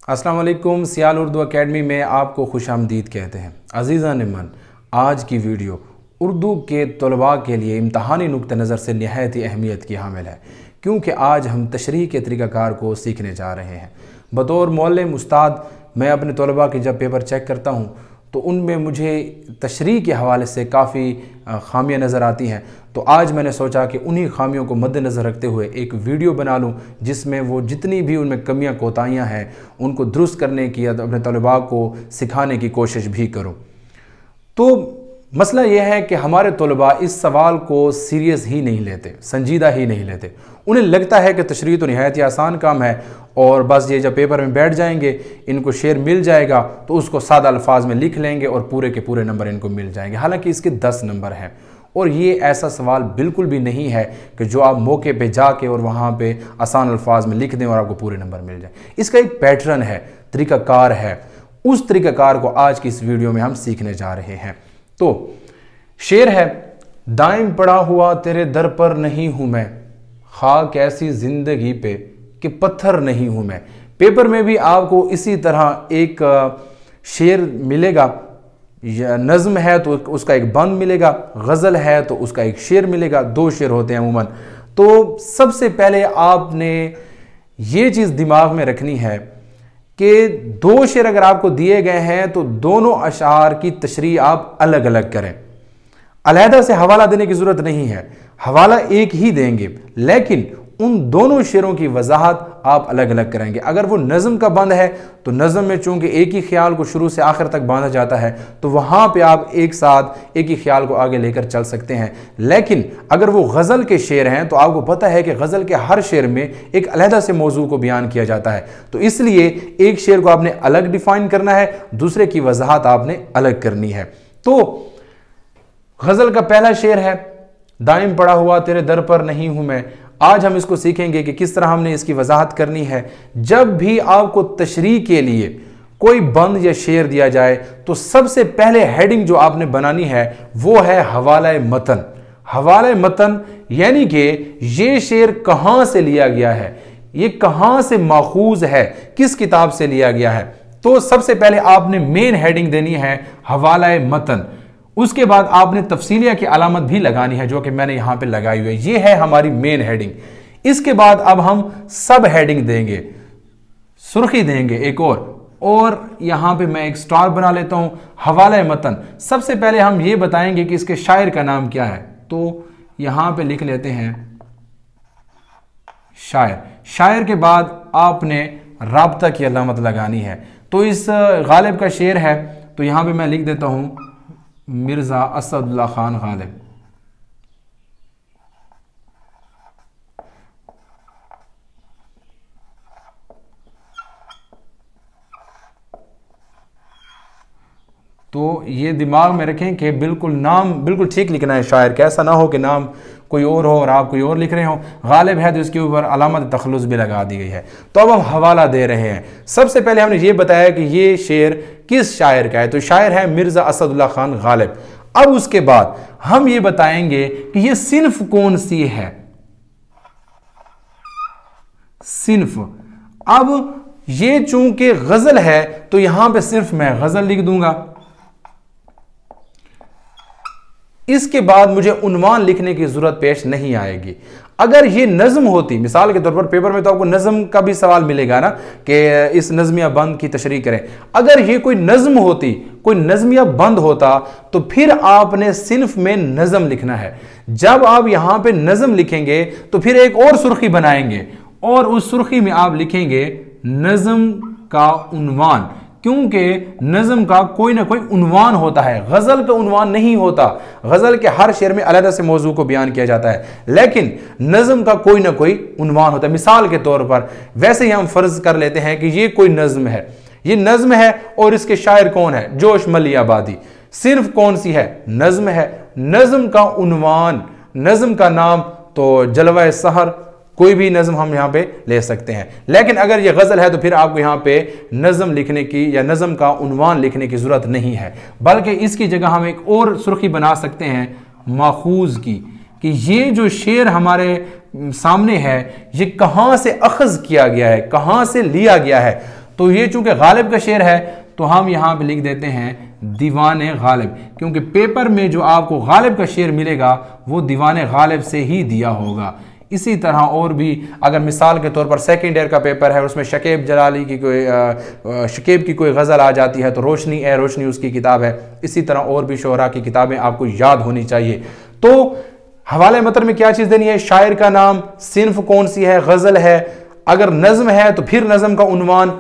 अस्सलाम वालेकुम। सियाल उर्दू अकेडमी में आपको खुशामदीद कहते हैं। अज़ीज़ान मन, आज की वीडियो उर्दू के तलबा के लिए इम्तहानी नुक्ते नज़र से नहायत ही अहमियत की हामिल है, क्योंकि आज हम तशरीह के तरीक़ाकार को सीखने जा रहे हैं। बतौर मुअल्लिम उस्ताद मैं अपने तलबा के जब पेपर चेक करता हूँ तो उनमें मुझे तशरीह के हवाले से काफ़ी खामियाँ नज़र आती हैं। तो आज मैंने सोचा कि उन्हीं खामियों को मद्देनज़र रखते हुए एक वीडियो बना लूँ, जिसमें वो जितनी भी उनमें कमियाँ कोताहियाँ हैं उनको दुरुस्त करने की या अपने तलबा को सिखाने की कोशिश भी करूँ। तो मसला यह है कि हमारे तलबा इस सवाल को सीरियस ही नहीं लेते, संजीदा ही नहीं लेते। उन्हें लगता है कि तशरीह तो निहायत ही आसान काम है और बस ये जब पेपर में बैठ जाएंगे, इनको शेर मिल जाएगा तो उसको सादा अल्फाज में लिख लेंगे और पूरे के पूरे नंबर इनको मिल जाएंगे। हालांकि इसके 10 नंबर हैं और ये ऐसा सवाल बिल्कुल भी नहीं है कि जो आप मौके पे जाके और वहाँ पे आसान अल्फाज में लिख दें और आपको पूरे नंबर मिल जाए। इसका एक पैटर्न है, तरीक़ाकार है। उस तरीक़ाकार को आज की इस वीडियो में हम सीखने जा रहे हैं। तो शेर है, दाइम पड़ा हुआ तेरे दर पर नहीं हूं मैं, खाक ऐसी जिंदगी पे कि पत्थर नहीं हूं मैं। पेपर में भी आपको इसी तरह एक शेर मिलेगा, नज़्म है तो उसका एक बंद मिलेगा, गज़ल है तो उसका एक शेर मिलेगा। 2 शेर होते हैं अमूमन। तो सबसे पहले आपने ये चीज़ दिमाग में रखनी है कि 2 शेर अगर आपको दिए गए हैं तो दोनों अशार की तशरीह आप अलग अलग करें। अलहदा से हवाला देने की ज़रूरत नहीं है, हवाला एक ही देंगे, लेकिन उन दोनों शेरों की वजाहत आप अलग अलग करेंगे। अगर वो नज़म का बंद है तो नज़म में चूंकि एक ही ख्याल को शुरू से आखिर तक बांधा जाता है तो वहाँ पे आप एक साथ एक ही ख्याल को आगे लेकर चल सकते हैं। लेकिन अगर वो गज़ल के शेर हैं तो आपको पता है कि गज़ल के हर शेर में एक अलहदा से मौजू को बयान किया जाता है, तो इसलिए एक शेर को आपने अलग डिफ़ाइन करना है, दूसरे की वजाहत आपने अलग करनी है। तो गज़ल का पहला शेर है, दाइम पड़ा हुआ तेरे दर पर नहीं हूं मैं। आज हम इसको सीखेंगे कि किस तरह हमने इसकी वजाहत करनी है। जब भी आपको तशरीह के लिए कोई बंद या शेर दिया जाए तो सबसे पहले हेडिंग जो आपने बनानी है वो है हवाला मतन। हवाला मतन यानी कि ये शेर कहां से लिया गया है, ये कहां से माखूज है, किस किताब से लिया गया है। तो सबसे पहले आपने मेन हेडिंग देनी है हवाला मतन। उसके बाद आपने तफसीलिया की अलामत भी लगानी है, जो कि मैंने यहां पे लगाई हुई है। ये है हमारी मेन हेडिंग। इसके बाद अब हम सब हेडिंग देंगे, सुर्खी देंगे एक और यहां पे मैं एक स्टार बना लेता हूं, हवाला मतन। सबसे पहले हम ये बताएंगे कि इसके शायर का नाम क्या है, तो यहां पे लिख लेते हैं शायर। शायर के बाद आपने राब्ता की अलामत लगानी है। तो इस गालिब का शेर है, तो यहां पे मैं लिख देता हूं मिर्ज़ा असदुल्ला खान गालिब। तो ये दिमाग में रखें कि बिल्कुल नाम बिल्कुल ठीक लिखना है शायर का, ऐसा ना हो कि नाम कोई और हो और आप कोई और लिख रहे हो। गालिब है तो इसके ऊपर अलामत तखल्लुस भी लगा दी गई है। तो अब हम हवाला दे रहे हैं। सबसे पहले हमने ये बताया कि ये शेर किस शायर का है, तो शायर है मिर्ज़ा असदुल्ला खान गालिब। अब उसके बाद हम ये बताएंगे कि ये सिन्फ कौन सी है, सिन्फ। अब ये चूंकि गजल है तो यहां पे सिर्फ मैं गजल लिख दूंगा। इसके बाद मुझे उन्वान लिखने की जरूरत पेश नहीं आएगी। अगर ये नज़म होती, मिसाल के तौर पर पेपर में तो आपको नज़म का भी सवाल मिलेगा ना कि इस नज़मिया बंद की तशरीह करें। अगर ये कोई नज़म होती, कोई नज़मिया बंद होता, तो फिर आपने सिन्फ में नज़म लिखना है। जब आप यहां पे नज़म लिखेंगे तो फिर एक और सुर्खी बनाएंगे और उस सुर्खी में आप लिखेंगे नज़म का उन्वान, क्योंकि नज़म का कोई ना कोई उन्वान होता है, गज़ल का उन्वान नहीं होता। गज़ल के हर शेर में अलग से मौजू को बयान किया जाता है, लेकिन नज़म का कोई ना कोई उन्वान होता है। मिसाल के तौर पर वैसे ही हम फर्ज कर लेते हैं कि ये कोई नज़म है, ये नज़म है और इसके शायर कौन है, जोश मली आबादी। सिर्फ कौन सी है, नज़म है। नज़म का उन्वान, नज़म का नाम तो जलवा सहर, कोई भी नज़म हम यहाँ पे ले सकते हैं। लेकिन अगर ये गज़ल है तो फिर आपको यहाँ पे नज़म लिखने की या नज़म का उन्वान लिखने की ज़रूरत नहीं है, बल्कि इसकी जगह हम एक और सुर्खी बना सकते हैं माखूज की, कि ये जो शेर हमारे सामने है ये कहाँ से अखज़ किया गया है, कहाँ से लिया गया है। तो ये चूंकि गालिब का शेर है तो हम यहाँ पे लिख देते हैं दीवाने गालिब, क्योंकि पेपर में जो आपको गालिब का शेर मिलेगा वो दीवाने गालिब से ही दिया होगा। इसी तरह और भी अगर मिसाल के तौर पर सेकंड ईयर का पेपर है, उसमें शकीब जलाली की शकीब की कोई गज़ल आ जाती है तो रोशनी ए रोशनी उसकी किताब है। इसी तरह और भी शोरा की किताबें आपको याद होनी चाहिए। तो हवाले मतन में क्या चीज़ देनी है, शायर का नाम, सिन्फ कौन सी है, गज़ल है, अगर नज़म है तो फिर नज़म का उन्वान,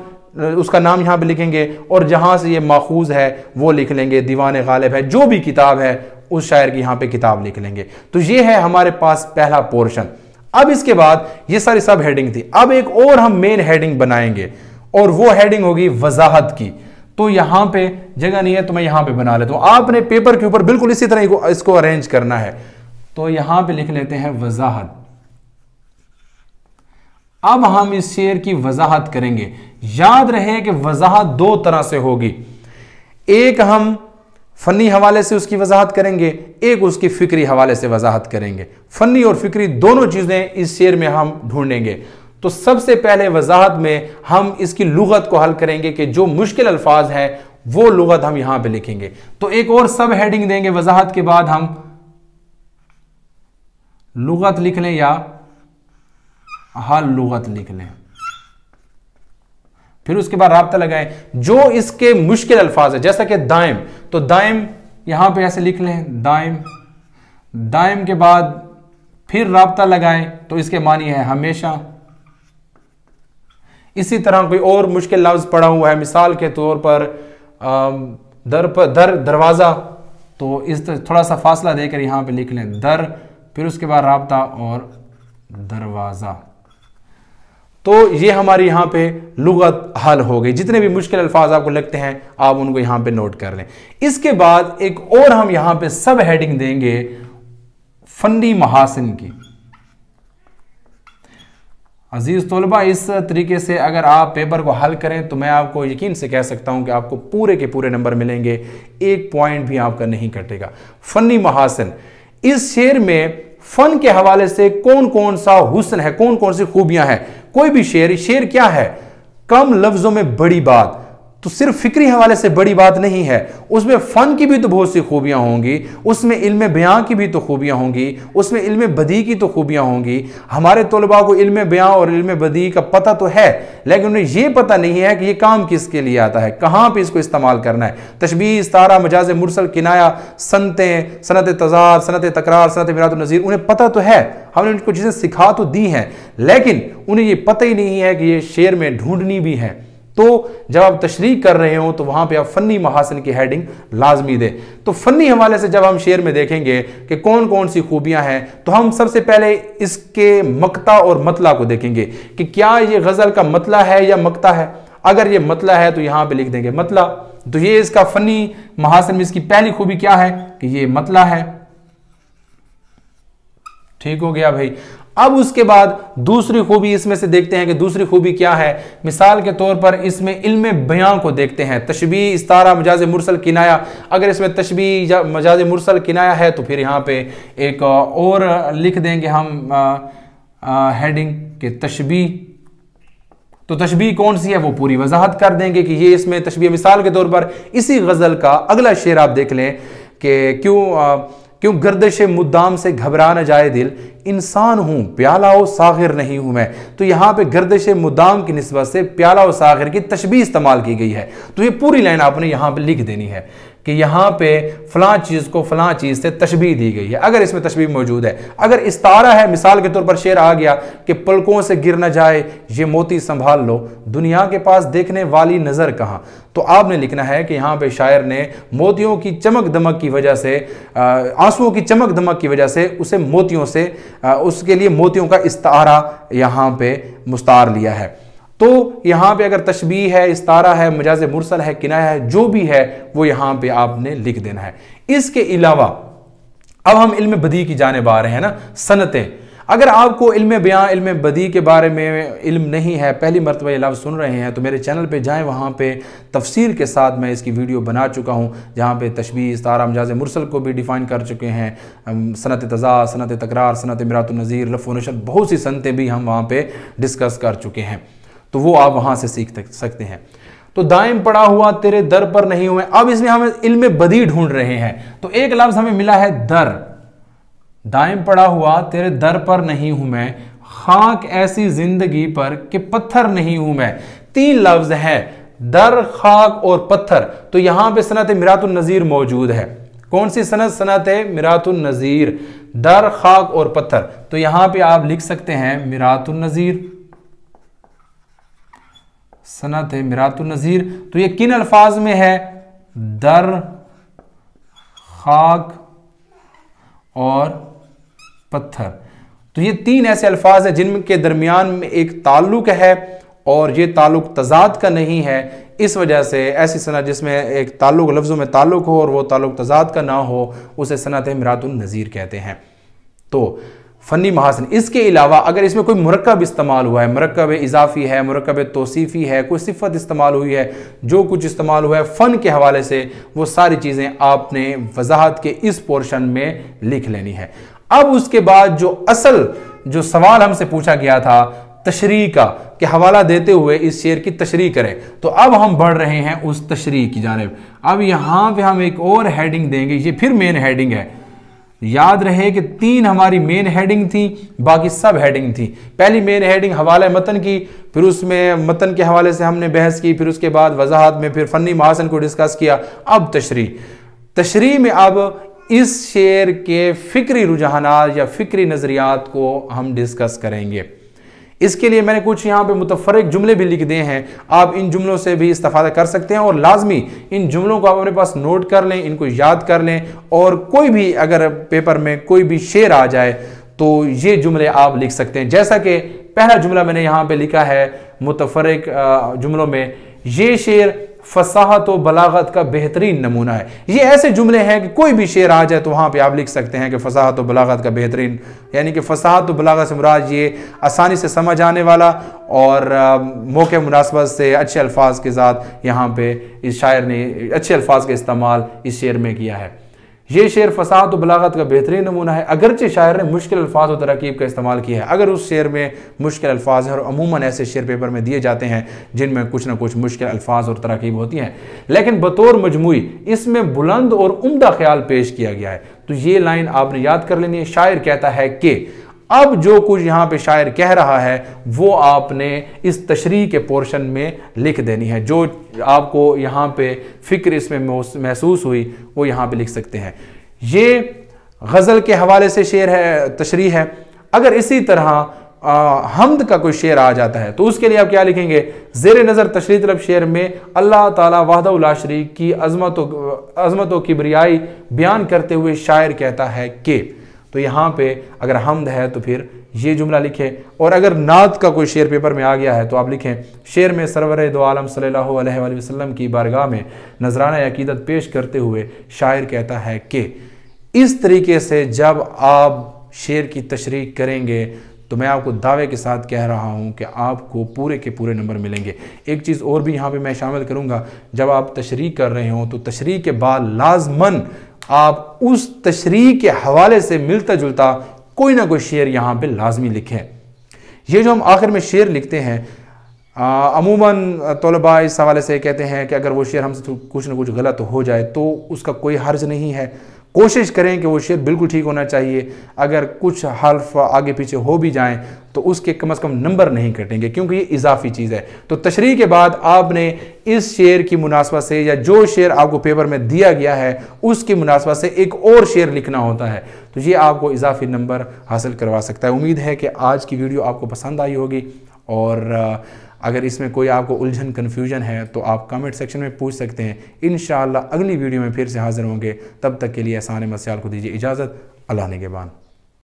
उसका नाम यहाँ पे लिखेंगे, और जहाँ से ये माखूज है वो लिख लेंगे, दीवाने गालिब है, जो भी किताब है उस शायर की यहाँ पे किताब लिख लेंगे। तो ये है हमारे पास पहला पोर्शन। अब इसके बाद ये सारी सब हेडिंग थी, अब एक और हम मेन हेडिंग बनाएंगे और वो हेडिंग होगी वजाहत की। तो यहां पे जगह नहीं है तो मैं यहां पे बना लेता हूं, आपने पेपर के ऊपर बिल्कुल इसी तरह इसको अरेंज करना है। तो यहां पे लिख लेते हैं वजाहत। अब हम इस शेर की वजाहत करेंगे। याद रहे कि वजाहत दो तरह से होगी, एक हम फनी हवाले से उसकी वजाहत करेंगे, एक उसकी फिक्री हवाले से वजाहत करेंगे। फनी और फिक्री दोनों चीजें इस शेर में हम ढूंढेंगे। तो सबसे पहले वजाहत में हम इसकी लुगत को हल करेंगे कि जो मुश्किल अल्फाज हैं वो लुगत हम यहां पे लिखेंगे। तो एक और सब हेडिंग देंगे, वजाहत के बाद हम लुगत लिख लें या हल लुगत लिख लें, फिर उसके बाद राब्ता लगाएं जो इसके मुश्किल अल्फाज है, जैसा कि दाइम, तो दाइम यहां पे ऐसे लिख लें दाइम, दाइम के बाद फिर राब्ता लगाएं तो इसके मानी है हमेशा। इसी तरह कोई और मुश्किल लफ्ज पड़ा हुआ है, मिसाल के तौर पर दरवाजा, तो इस थोड़ा सा फासला देकर यहां पे लिख लें दर, फिर उसके बाद राब्ता और दरवाजा। तो ये हमारी यहाँ पे लुगत हल हो गई। जितने भी मुश्किल अल्फाज आपको लगते हैं आप उनको यहाँ पे नोट कर लें। इसके बाद एक और हम यहाँ पे सब हेडिंग देंगे फनी महासिन की। अजीज तलबा, इस तरीके से अगर आप पेपर को हल करें तो मैं आपको यकीन से कह सकता हूं कि आपको पूरे के पूरे नंबर मिलेंगे, एक पॉइंट भी आपका नहीं कटेगा। फनी महासिन, इस शेर में फन के हवाले से कौन कौन सा हुस्न है, कौन कौन सी खूबियां हैं। कोई भी शेर क्या है, कम लफ्जों में बड़ी बात। तो सिर्फ फिक्री हवाले से बड़ी बात नहीं है, उसमें फन की भी तो बहुत सी खूबियां होंगी, उसमें इल्म बयां की भी तो खूबियां होंगी, उसमें इल्म बदी की तो खूबियां होंगी। हमारे तलबा को इल्म बयां और इल्म बदी का पता तो है, लेकिन उन्हें यह पता नहीं है कि यह काम किसके लिए आता है, कहां पे इसको इस्तेमाल करना है। तशबीह, इस्तारा, मजाज मुरसल, किनाया, सनतें, सनत तजाद, सनत तकरार, सनत मिरात नज़ीर, उन्हें पता तो है, हमने उनको चीजें सिखा तो दी हैं, लेकिन उन्हें यह पता ही नहीं है कि यह शेर में ढूंढनी भी है। तो जब आप तशरीह कर रहे हो तो वहां पे आप फनी महासिन की हेडिंग लाजमी दे। तो फनी हवाले से जब हम शेर में देखेंगे कि कौन कौन सी खूबियां हैं, तो हम सबसे पहले इसके मक्ता और मतला को देखेंगे कि क्या ये गजल का मतला है या मक्ता है। अगर ये मतला है तो यहां पे लिख देंगे मतला। तो ये इसका फनी महासिन में इसकी पहली खूबी क्या है कि ये मतला है। ठीक हो गया भाई। अब उसके बाद दूसरी खूबी इसमें से देखते हैं कि दूसरी खूबी क्या है। मिसाल के तौर पर इसमें इल्म बयां को देखते हैं, तशबीह, इस्तारा, मजाज मुरसल, किनाया। अगर इसमें तशबीह या मजाज मुरसल, किनाया है तो फिर यहाँ पे एक और लिख देंगे हम हेडिंग के तशबीह। तो तशबीह कौन सी है वो पूरी वजाहत कर देंगे कि ये इसमें तशबीह। मिसाल के तौर पर इसी गजल का अगला शेर आप देख लें कि क्यों गर्दिश मुद्दाम से घबरा न जाए दिल, इंसान हूं प्याला व सागिर नहीं हूं मैं। तो यहां पे गर्दिश मुद्दाम की निस्बत से प्याला व सागिर की तशबीह इस्तेमाल की गई है। तो ये पूरी लाइन आपने यहां पे लिख देनी है कि यहां पे फलां चीज को फलां चीज से तशबीह दी गई है, अगर इसमें तशबीह मौजूद है। अगर इस्तारा है, मिसाल के तौर पर शेर आ गया कि पलकों से गिर न जाए ये मोती संभाल लो, दुनिया के पास देखने वाली नजर कहां। तो आपने लिखना है कि यहां पे शायर ने मोतियों की चमक दमक की वजह से, आंसुओं की चमक दमक की वजह से उसे मोतियों से, उसके लिए मोतियों का इस्तारा यहां पे मुस्तार लिया है। तो यहां पे अगर तशबीह है, इस्तारा है, मजाज मुरसल है, किनाया है, जो भी है वो यहां पे आपने लिख देना है। इसके अलावा अब हम इल्म बदी की जानिब आ रहे हैं ना, सनतें। अगर आपको इल्म बयां, इल्म बदी के बारे में इल्म नहीं है, पहली मरतबा ये लफ्ज़ सुन रहे हैं, तो मेरे चैनल पे जाएं, वहाँ पे तफसीर के साथ मैं इसकी वीडियो बना चुका हूँ, जहाँ पे तशबीह, इस्तारा, मजाज मुरसल को भी डिफ़ाइन कर चुके हैं, सनत तज़ाद, सनत तकरार, सनत मिरात नज़ीर, लफ़ व नशर, बहुत सी सनतें भी हम वहाँ पे डिस्कस कर चुके हैं। तो वो आप वहां से सीख सकते हैं। तो दाइम पड़ा हुआ तेरे दर पर नहीं हूं मैं, अब इसमें हम इल्म बदी ढूंढ रहे हैं। तो एक लफ्ज हमें मिला है दर, दाइम पड़ा हुआ तेरे दर पर नहीं हूं मैं, खाक ऐसी जिंदगी पर कि पत्थर नहीं हूं मैं। 3 लफ्ज है, दर, खाक और पत्थर। तो यहां पे सनत मिरातुन नजीर मौजूद है। कौन सी सनत? सनत मिरातुन नजीर, दर, खाक और पत्थर। तो यहां पे आप लिख सकते हैं मिरातुन नजीर, सनत मिरातुन नजीर। तो ये किन अल्फाज में है? दर, खाक और पत्थर। तो ये 3 ऐसे अल्फाज हैं जिनके दरमियान में एक ताल्लुक है और ये ताल्लुक तजाद का नहीं है। इस वजह से ऐसी सनत जिसमें एक ताल्लुक, लफ्ज़ों में ताल्लुक हो और वो ताल्लुक तजाद का ना हो, उसे सनत मिरातुन नज़ीर कहते हैं। तो फ़नी महासिन, इसके अलावा अगर इसमें कोई मुरक्कब इस्तेमाल हुआ है, मुरक्कब इजाफ़ी है, मुरक्कब तौसीफ़ी है, कोई सिफ़त इस्तेमाल हुई है, जो कुछ इस्तेमाल हुआ है फ़न के हवाले से, वो सारी चीज़ें आपने वजाहत के इस पोर्शन में लिख लेनी है। अब उसके बाद जो सवाल हमसे पूछा गया था तशरीह का, कि हवाला देते हुए इस शेर की तशरीह करें, तो अब हम बढ़ रहे हैं उस तशरीह की जानिब। अब यहां पे हम एक और हेडिंग देंगे, ये फिर मेन हेडिंग है। याद रहे कि 3 हमारी मेन हेडिंग थी, बाकी सब हेडिंग थी। पहली मेन हेडिंग हवाला मतन की, फिर उसमें मतन के हवाले से हमने बहस की, फिर उसके बाद वजाहत में फिर फ़नी महासन को डिस्कस किया। अब तशरीह में अब इस शेर के फ़िक्री रुझानात या फ़िक्री नज़रियात को हम डिस्कस करेंगे। इसके लिए मैंने कुछ यहाँ पे मुतफ़र्रिक़ जुमले भी लिख दिए हैं, आप इन जुमलों से भी इस्तेफ़ादा कर सकते हैं और लाजमी इन जुमलों को आप अपने पास नोट कर लें, इनको याद कर लें, और कोई भी अगर पेपर में कोई भी शेर आ जाए तो ये जुमले आप लिख सकते हैं। जैसा कि पहला जुमला मैंने यहाँ पे लिखा है मुतफ़र्रिक़ जुमलों में, ये शेर फसाहत व बलागत का बेहतरीन नमूना है। ये ऐसे जुमले हैं कि कोई भी शेर आ जाए तो वहाँ पे आप लिख सकते हैं कि फसाहत व बलागत का बेहतरीन, यानी कि फसाहत व बलागत से मुराद ये आसानी से समझ आने वाला और मौके मुनासबत से अच्छे अल्फाज के साथ यहाँ पे इस शायर ने अच्छे अल्फाज का इस्तेमाल इस शेर में किया है। ये शेर फसाहत व बलागत का बेहतरीन नमूना है, अगरचे शायर ने मुश्किल अल्फाज और तरकीब का इस्तेमाल किया है। अगर उस शेर में मुश्किल अल्फाज हैं, और अमूमन ऐसे शेर पेपर में दिए जाते हैं जिनमें कुछ ना कुछ मुश्किल अल्फाज और तरकीब होती हैं, लेकिन बतौर मजमूई इसमें बुलंद और उम्दा ख्याल पेश किया गया है। तो ये लाइन आपने याद कर लेनी है। शायर कहता है कि अब जो कुछ यहाँ पे शायर कह रहा है वो आपने इस तशरीह के पोर्शन में लिख देनी है। जो आपको यहाँ पे फिक्र इसमें महसूस हुई वो यहाँ पे लिख सकते हैं। ये गज़ल के हवाले से शेर है, तशरीह है। अगर इसी तरह हमद का कोई शेर आ जाता है तो उसके लिए आप क्या लिखेंगे? ज़ेर नज़र तशरीह तलब शेर में अल्लाह ताला वहदहु ला शरीक की अज़मत व किबरियाई बयान करते हुए शायर कहता है कि, तो यहाँ पे अगर हमद है तो फिर ये जुमला लिखें, और अगर नात का कोई शेर पेपर में आ गया है तो आप लिखें शेर में सरवर दो आलम सल्लल्लाहु अलैहि वसल्लम की बारगाह में नजराना अकीदत पेश करते हुए शायर कहता है कि। इस तरीके से जब आप शेर की तशरीह करेंगे तो मैं आपको दावे के साथ कह रहा हूँ कि आपको पूरे के पूरे नंबर मिलेंगे। एक चीज़ और भी यहाँ पे मैं शामिल करूँगा, जब आप तशरीह कर रहे हों तो तशरीह के बाद लाजमन आप उस तशरीह के हवाले से मिलता जुलता कोई ना कोई शेर यहाँ पे लाजमी लिखें। ये जो हम आखिर में शेर लिखते हैं, अमूमन तलबा इस हवाले से कहते हैं कि अगर वो शेर हमसे कुछ ना कुछ गलत हो जाए तो उसका कोई हर्ज नहीं है, कोशिश करें कि वो शेर बिल्कुल ठीक होना चाहिए। अगर कुछ हर्फ आगे पीछे हो भी जाएं तो उसके कम से कम नंबर नहीं कटेंगे, क्योंकि ये इजाफी चीज़ है। तो तशरीह के बाद आपने इस शेर की मुनासबत से या जो शेर आपको पेपर में दिया गया है उसकी मुनासबत से एक और शेर लिखना होता है, तो ये आपको इजाफी नंबर हासिल करवा सकता है। उम्मीद है कि आज की वीडियो आपको पसंद आई होगी, और अगर इसमें कोई आपको उलझन कन्फ्यूजन है तो आप कमेंट सेक्शन में पूछ सकते हैं। इंशाअल्लाह अगली वीडियो में फिर से हाजिर होंगे। तब तक के लिए एहसान मस्याल को दीजिए इजाज़त। अल्लाह निगहबान।